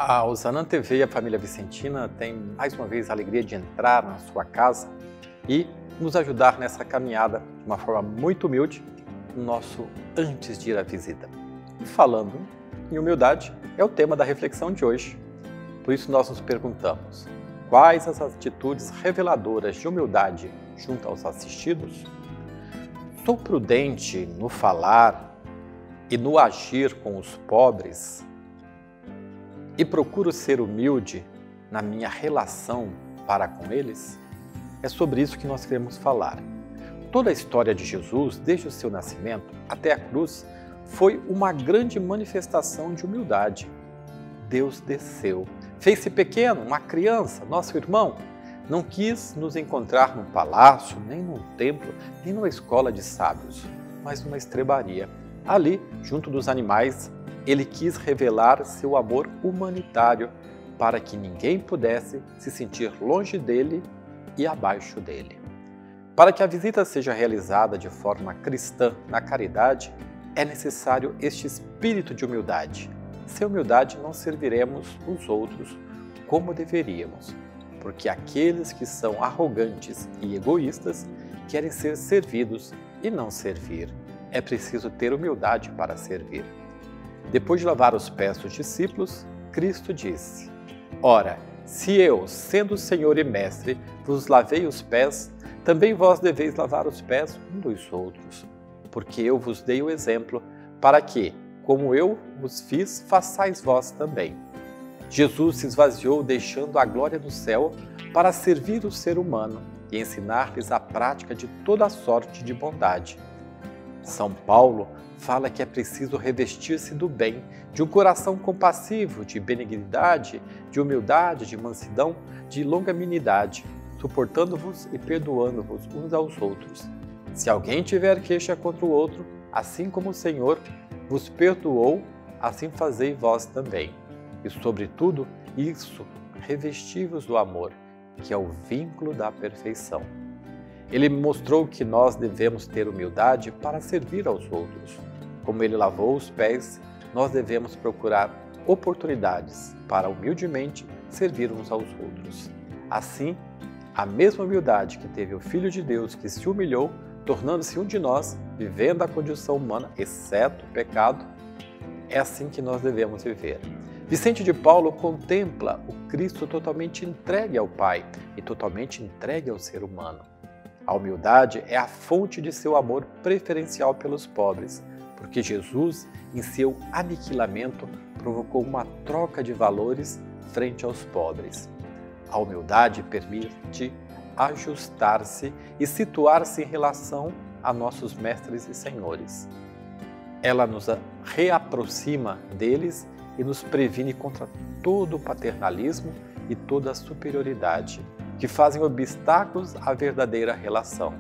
A Osanã TV e a família Vicentina têm mais uma vez a alegria de entrar na sua casa e nos ajudar nessa caminhada de uma forma muito humilde no nosso antes de ir à visita. E falando em humildade é o tema da reflexão de hoje. Por isso nós nos perguntamos: quais as atitudes reveladoras de humildade junto aos assistidos? Sou prudente no falar e no agir com os pobres? E procuro ser humilde na minha relação para com eles? É sobre isso que nós queremos falar. Toda a história de Jesus, desde o seu nascimento até a cruz, foi uma grande manifestação de humildade. Deus desceu, fez-se pequeno, uma criança, nosso irmão. Não quis nos encontrar num palácio, nem num templo, nem numa escola de sábios, mas numa estrebaria. Ali, junto dos animais, ele quis revelar seu amor humanitário para que ninguém pudesse se sentir longe dele e abaixo dele. Para que a visita seja realizada de forma cristã na caridade, é necessário este espírito de humildade. Sem humildade não serviremos os outros como deveríamos, porque aqueles que são arrogantes e egoístas querem ser servidos e não servir. É preciso ter humildade para servir. Depois de lavar os pés dos discípulos, Cristo disse: Ora, se eu, sendo Senhor e Mestre, vos lavei os pés, também vós deveis lavar os pés uns dos outros, porque eu vos dei o exemplo, para que, como eu vos fiz, façais vós também. Jesus se esvaziou deixando a glória do céu para servir o ser humano e ensinar-lhes a prática de toda sorte de bondade. São Paulo fala que é preciso revestir-se do bem, de um coração compassivo, de benignidade, de humildade, de mansidão, de longanimidade, suportando-vos e perdoando-vos uns aos outros. Se alguém tiver queixa contra o outro, assim como o Senhor vos perdoou, assim fazei vós também. E, sobretudo, isso, revesti-vos do amor, que é o vínculo da perfeição. Ele mostrou que nós devemos ter humildade para servir aos outros. Como ele lavou os pés, nós devemos procurar oportunidades para humildemente servir uns aos outros. Assim, a mesma humildade que teve o Filho de Deus que se humilhou, tornando-se um de nós, vivendo a condição humana, exceto o pecado, é assim que nós devemos viver. Vicente de Paulo contempla o Cristo totalmente entregue ao Pai e totalmente entregue ao ser humano. A humildade é a fonte de seu amor preferencial pelos pobres, porque Jesus, em seu aniquilamento, provocou uma troca de valores frente aos pobres. A humildade permite ajustar-se e situar-se em relação a nossos mestres e senhores. Ela nos reaproxima deles e nos previne contra todo o paternalismo e toda a superioridade, que fazem obstáculos à verdadeira relação.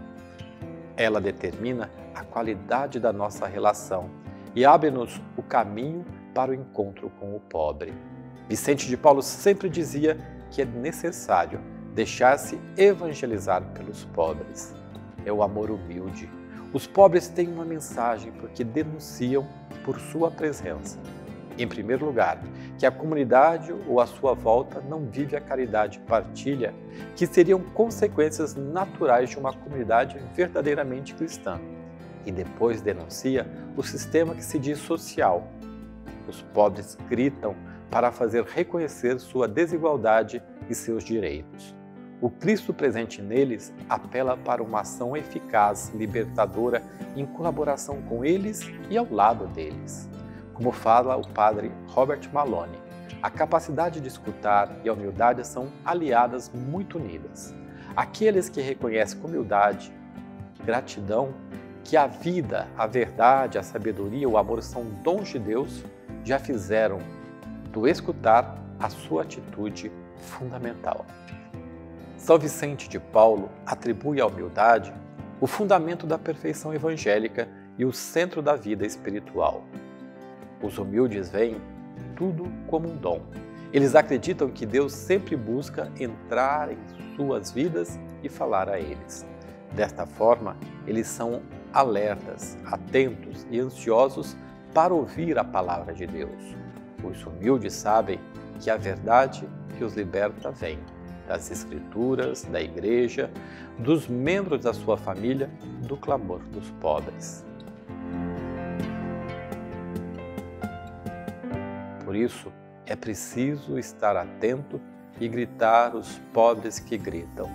Ela determina a qualidade da nossa relação e abre-nos o caminho para o encontro com o pobre. Vicente de Paulo sempre dizia que é necessário deixar-se evangelizar pelos pobres. É o amor humilde. Os pobres têm uma mensagem porque denunciam por sua presença. Em primeiro lugar, que a comunidade ou a sua volta não vive a caridade e partilha, que seriam consequências naturais de uma comunidade verdadeiramente cristã. E depois denuncia o sistema que se diz social. Os pobres gritam para fazer reconhecer sua desigualdade e seus direitos. O Cristo presente neles apela para uma ação eficaz, libertadora, em colaboração com eles e ao lado deles. Como fala o padre Robert Malone, a capacidade de escutar e a humildade são aliadas muito unidas. Aqueles que reconhecem com humildade, gratidão, que a vida, a verdade, a sabedoria, o amor são dons de Deus, já fizeram do escutar a sua atitude fundamental. São Vicente de Paulo atribui à humildade o fundamento da perfeição evangélica e o centro da vida espiritual. Os humildes veem tudo como um dom. Eles acreditam que Deus sempre busca entrar em suas vidas e falar a eles. Desta forma, eles são alertas, atentos e ansiosos para ouvir a palavra de Deus. Os humildes sabem que a verdade que os liberta vem das Escrituras, da Igreja, dos membros da sua família, do clamor dos pobres. Por isso, é preciso estar atento e gritar os pobres que gritam: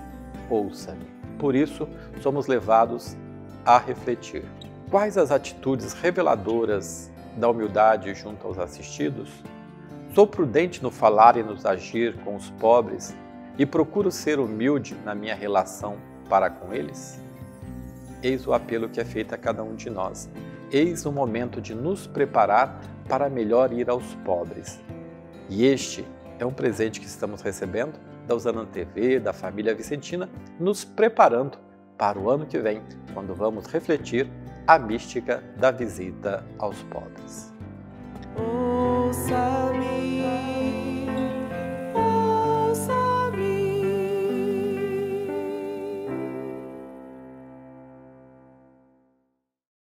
ouça-me. Por isso, somos levados a refletir. Quais as atitudes reveladoras da humildade junto aos assistidos? Sou prudente no falar e nos agir com os pobres e procuro ser humilde na minha relação para com eles? Eis o apelo que é feito a cada um de nós. Eis o momento de nos preparar para melhor ir aos pobres. E este é um presente que estamos recebendo da Usando TV, da família Vicentina, nos preparando para o ano que vem, quando vamos refletir a mística da visita aos pobres.